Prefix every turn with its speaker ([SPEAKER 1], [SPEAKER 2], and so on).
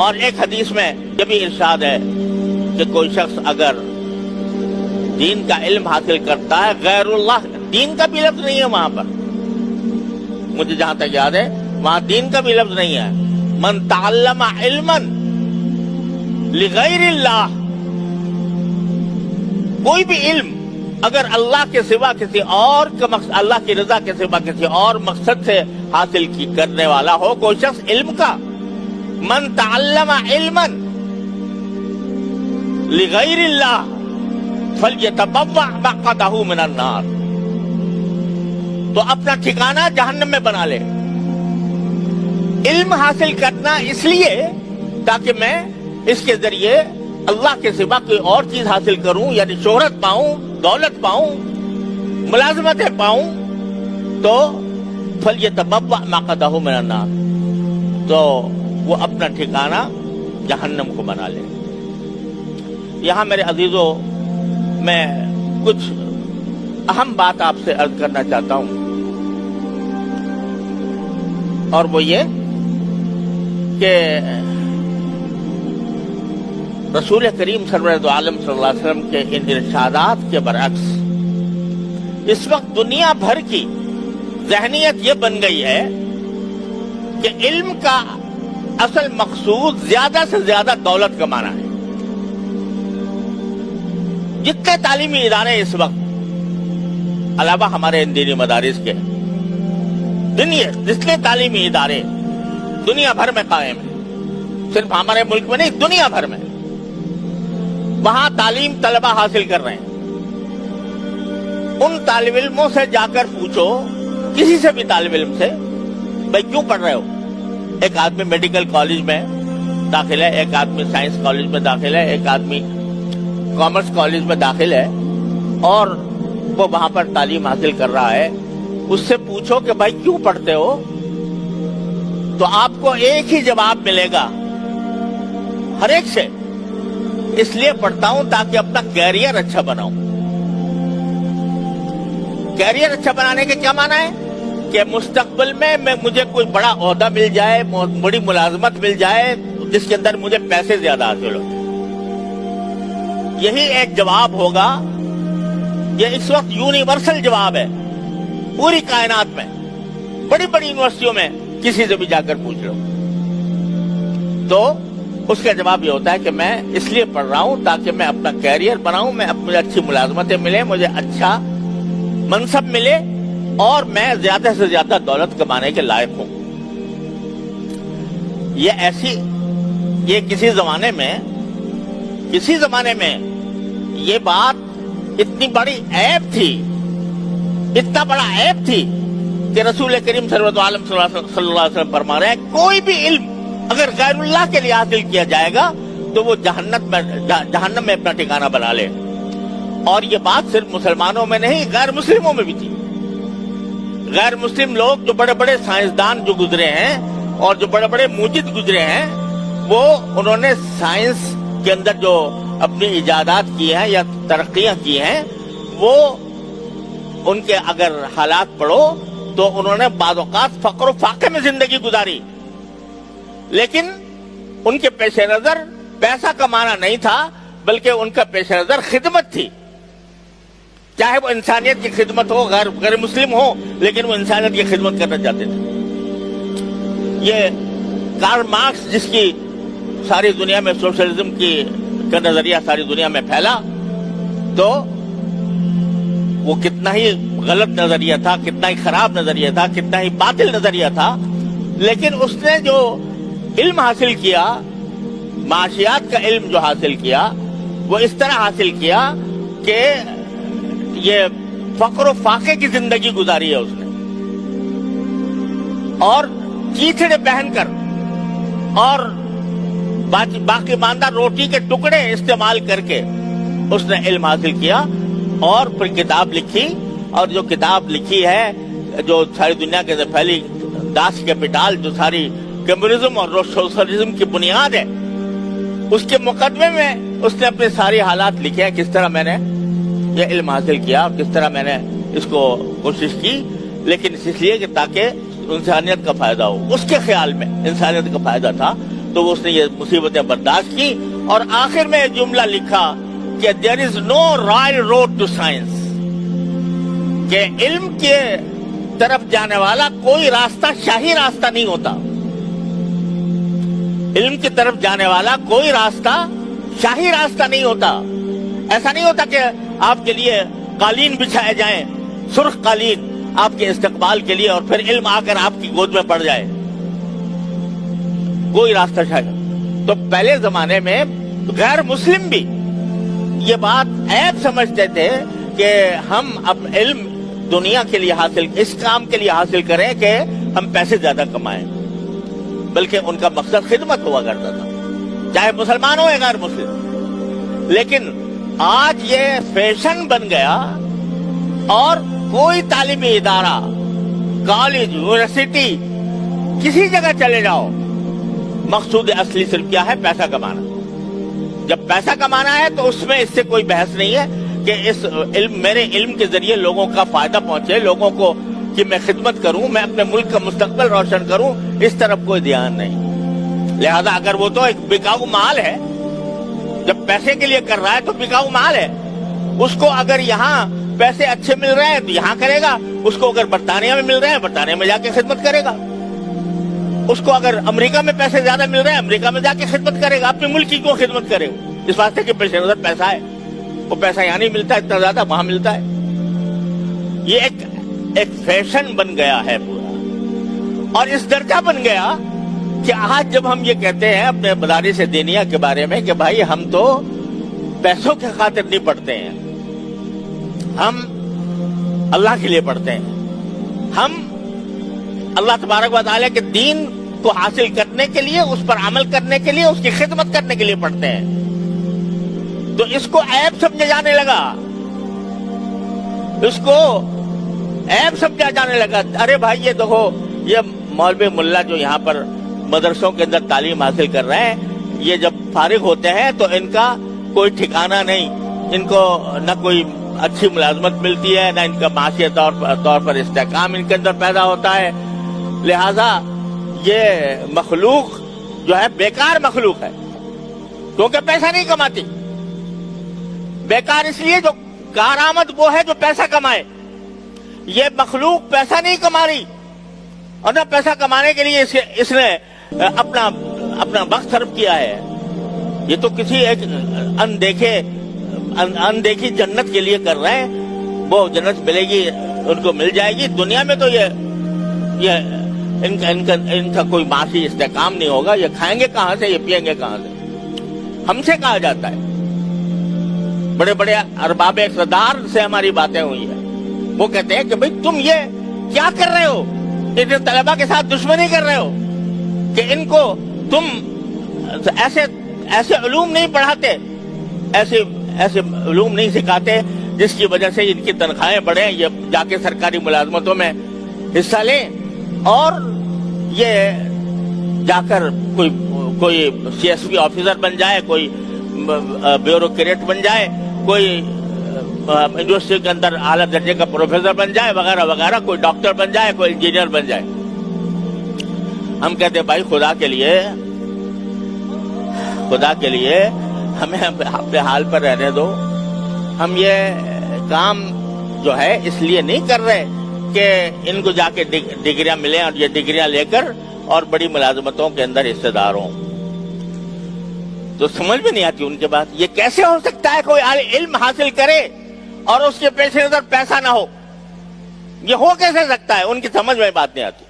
[SPEAKER 1] اور ایک حدیث میں یہ بھی ارشاد ہے کہ کوئی شخص اگر دین کا علم حاصل کرتا ہے، غیر اللہ، دین کا بھی لفظ نہیں ہے وہاں پر، مجھے جہاں تک یاد ہے وہاں دین کا بھی لفظ نہیں ہے، من تعلم علما لغیر اللہ، کوئی بھی علم اگر اللہ کے سوا کسی اور اللہ کی رضا کے سوا کسی اور مقصد سے حاصل کرنے والا ہو کوئی شخص علم کا، من تعلم علما لغیر اللہ فلیتبوأ مقعدہ من النار، تو اپنا ٹھکانہ جہنم میں بنا لے۔ علم حاصل کرنا اس لیے تاکہ میں اس کے ذریعے اللہ کے سوا کوئی اور چیز حاصل کروں، یعنی شہرت پاؤں، دولت پاؤں، ملازمتیں پاؤں، تو فلیتبوأ مقعدہ من النار، تو وہ اپنا ٹھکانہ جہنم کو بنا لے۔ یہاں میرے عزیزوں میں کچھ اہم بات آپ سے عرض کرنا چاہتا ہوں، اور وہ یہ کہ رسول کریم سرور عالم صلی اللہ علیہ وسلم کے ان ارشادات کے برعکس اس وقت دنیا بھر کی ذہنیت یہ بن گئی ہے کہ علم کا اصل مقصود زیادہ سے زیادہ دولت کمانا ہے۔ جتنے تعلیمی ادارے اس وقت علاوہ ہمارے ان دینی مدارس کے جتنے تعلیمی ادارے دنیا بھر میں قائم ہیں، صرف ہمارے ملک میں نہیں دنیا بھر میں، وہاں تعلیم طلبہ حاصل کر رہے ہیں۔ ان طالب علموں سے جا کر پوچھو، کسی سے بھی طالب علم سے، بھائی کیوں پڑھ رہے ہو؟ ایک آدمی میڈیکل کالج میں داخل ہے، ایک آدمی سائنس کالج میں داخل ہے، ایک آدمی کامرس کالج میں داخل ہے، اور وہ وہاں پر تعلیم حاصل کر رہا ہے۔ اس سے پوچھو کہ بھائی کیوں پڑھتے ہو، تو آپ کو ایک ہی جواب ملے گا ہر ایک سے، اس لیے پڑھتا ہوں تاکہ اپنا کیریئر اچھا بناؤں۔ کیریئر اچھا بنانے کے کیا معنی ہے کہ مستقبل میں مجھے کوئی بڑا عہدہ مل جائے، بڑی ملازمت مل جائے جس کے اندر مجھے پیسے زیادہ حاصل ہو۔ یہی ایک جواب ہوگا، یہ اس وقت یونیورسل جواب ہے پوری کائنات میں، بڑی بڑی یونیورسٹیوں میں کسی سے بھی جا کر پوچھ لو تو اس کا جواب یہ ہوتا ہے کہ میں اس لیے پڑھ رہا ہوں تاکہ میں اپنا کیریئر بناؤں، مجھے اچھی ملازمتیں ملیں، مجھے اچھا منصب ملے، اور میں زیادہ سے زیادہ دولت کمانے کے لائق ہوں۔ یہ کسی زمانے میں یہ بات اتنی بڑی عیب تھی، اتنا بڑا عیب تھی کہ رسول کریم صلی اللہ علیہ وسلم فرما رہے ہیں کوئی بھی علم اگر غیر اللہ کے لیے حاصل کیا جائے گا تو وہ جہنم میں اپنا ٹھکانہ بنا لے۔ اور یہ بات صرف مسلمانوں میں نہیں، غیر مسلموں میں بھی تھی۔ غیر مسلم لوگ جو بڑے بڑے سائنسدان جو گزرے ہیں اور جو بڑے بڑے موجد گزرے ہیں، انہوں نے سائنس کے اندر جو اپنی ایجادات کی ہیں یا ترقیاں کی ہیں، وہ ان کے اگر حالات پڑھو تو انہوں نے بعض اوقات فقر و فاقے میں زندگی گزاری، لیکن ان کے پیش نظر پیسہ کمانا نہیں تھا، بلکہ ان کا پیش نظر خدمت تھی۔ چاہے وہ انسانیت کی خدمت ہو، غیر مسلم ہو، لیکن وہ انسانیت کی خدمت کرنا چاہتے تھے۔ یہ کارل مارکس جس کی ساری دنیا میں سوشلزم کا نظریہ ساری دنیا میں پھیلا، تو وہ کتنا ہی غلط نظریہ تھا، کتنا ہی خراب نظریہ تھا، کتنا ہی باطل نظریہ تھا، لیکن اس نے جو علم حاصل کیا، معاشیات کا علم جو حاصل کیا، وہ اس طرح حاصل کیا کہ یہ فقر و فاقے کی زندگی گزاری ہے اس نے، اور چیتھڑے پہن کر اور باقی ماندہ روٹی کے ٹکڑے استعمال کر کے اس نے علم حاصل کیا، اور پھر کتاب لکھی، اور جو کتاب لکھی ہے جو ساری دنیا کے اندر پھیلی، داس کیپیٹال، جو ساری کمیونزم اور سوشلزم کی بنیاد ہے، اس کے مقدمے میں اس نے اپنے سارے حالات لکھے ہیں، کس طرح میں نے یہ علم حاصل کیا اور کس طرح میں نے اس کو کوشش کی، لیکن اس لیے کہ تاکہ انسانیت کا فائدہ ہو۔ اس کے خیال میں انسانیت کا فائدہ تھا، تو اس نے یہ مصیبتیں برداشت کی اور آخر میں جملہ لکھا کہ دیر از نو رائل روڈ ٹو سائنس، کہ علم کے طرف جانے والا کوئی راستہ شاہی راستہ نہیں ہوتا. علم کی طرف جانے والا کوئی راستہ شاہی راستہ نہیں ہوتا. ایسا نہیں ہوتا کہ آپ کے لیے قالین بچھائے جائیں، سرخ قالین آپ کے استقبال کے لیے، اور پھر علم آ کر آپ کی گود میں پڑ جائے. کوئی راستہ شاہی. تو پہلے زمانے میں غیر مسلم بھی یہ بات عیب سمجھتے تھے کہ ہم اب علم دنیا کے لیے حاصل، اس کام کے لیے حاصل کریں کہ ہم پیسے زیادہ کمائیں، بلکہ ان کا مقصد خدمت ہوا کرتا تھا، چاہے مسلمان ہو یا غیر مسلم. لیکن آج یہ فیشن بن گیا اور کوئی تعلیمی ادارہ، کالج، یونیورسٹی، کسی جگہ چلے جاؤ، مقصود اصلی صرف کیا ہے؟ پیسہ کمانا. جب پیسہ کمانا ہے تو اس میں اس سے کوئی بحث نہیں ہے کہ اس علم، میرے علم کے ذریعے لوگوں کا فائدہ پہنچے، لوگوں کو کہ میں خدمت کروں، میں اپنے ملک کا مستقبل روشن کروں، اس طرف کوئی دھیان نہیں. لہذا اگر وہ تو ایک بکاؤ مال ہے، جب پیسے کے لیے کر رہا ہے تو بکاؤ مال ہے. اس کو اگر یہاں پیسے اچھے مل رہے ہیں تو یہاں کرے گا، اس کو اگر برطانیہ میں مل رہے ہیں برطانیہ میں جا کے خدمت کرے گا، اس کو اگر امریکہ میں پیسے زیادہ مل رہے ہیں امریکہ میں جا کے خدمت کرے گا. اپنے ملک کی کیوں خدمت کرے گا؟ اس واسطے کہ پیش نظر پیسہ ہے. وہ پیسہ یہاں نہیں ملتا اتنا زیادہ، وہاں ملتا ہے. یہ ایک فیشن بن گیا ہے پورا، اور اس درجہ بن گیا کہ آج جب ہم یہ کہتے ہیں اپنے مدارس دینیہ کے بارے میں کہ بھائی ہم تو پیسوں کے خاطر نہیں پڑھتے ہیں، ہم اللہ کے لیے پڑھتے ہیں، ہم اللہ تبارک و تعالیٰ کے دین کو حاصل کرنے کے لیے، اس پر عمل کرنے کے لیے، اس کی خدمت کرنے کے لیے پڑھتے ہیں، تو اس کو عیب سمجھا جانے لگا، اس کو عیب سمجھا جانے لگا. ارے بھائی یہ دیکھو، یہ مولوی ملا جو یہاں پر مدرسوں کے اندر تعلیم حاصل کر رہے ہیں، یہ جب فارغ ہوتے ہیں تو ان کا کوئی ٹھکانہ نہیں، ان کو نہ کوئی اچھی ملازمت ملتی ہے، نہ ان کا معاشی طور پر استحکام ان کے اندر پیدا ہوتا ہے. لہذا یہ مخلوق جو ہے بیکار مخلوق ہے، کیونکہ پیسہ نہیں کماتی. بیکار اس لیے جو کارآمد وہ ہے جو پیسہ کمائے. یہ مخلوق پیسہ نہیں کما رہی، اور نہ پیسہ کمانے کے لیے اس نے اپنا وقت صرف کیا ہے. یہ تو کسی ایک اندیکھی جنت کے لیے کر رہے ہیں. وہ جنت ملے گی، ان کو مل جائے گی. دنیا میں تو یہ ان کا کوئی معاشی استحکام نہیں ہوگا. یہ کھائیں گے کہاں سے، یہ پیئیں گے کہاں سے؟ ہم سے کہا جاتا ہے، بڑے بڑے ارباب اقتدار سے ہماری باتیں ہوئی ہیں. وہ کہتے ہیں کہ بھئی تم یہ کیا کر رہے ہو؟ ان طلباء کے ساتھ دشمنی کر رہے ہو کہ ان کو تم ایسے علوم نہیں پڑھاتے، ایسے علوم نہیں سکھاتے جس کی وجہ سے ان کی تنخواہیں بڑھیں، یہ جا کے سرکاری ملازمتوں میں حصہ لیں، اور یہ جا کر کوئی سی ایس پی آفیسر بن جائے، کوئی بیوروکریٹ بن جائے، کوئی یونیورسٹی کے اندر اعلیٰ درجے کا پروفیسر بن جائے، وغیرہ وغیرہ، کوئی ڈاکٹر بن جائے، کوئی انجینئر بن جائے. ہم کہتے ہیں بھائی خدا کے لیے ہمیں اپنے حال پر رہنے دو. ہم یہ کام جو ہے اس لیے نہیں کر رہے کہ ان کو جا کے ڈگریاں ملیں اور یہ ڈگریاں لے کر اور بڑی ملازمتوں کے اندر حصے دار ہوں. تو سمجھ میں نہیں آتی ان کے بات. یہ کیسے ہو سکتا ہے کوئی علم حاصل کرے اور اس کے پیش نظر پیسہ نہ ہو؟ یہ ہو کیسے سکتا ہے؟ ان کی سمجھ میں بات نہیں آتی.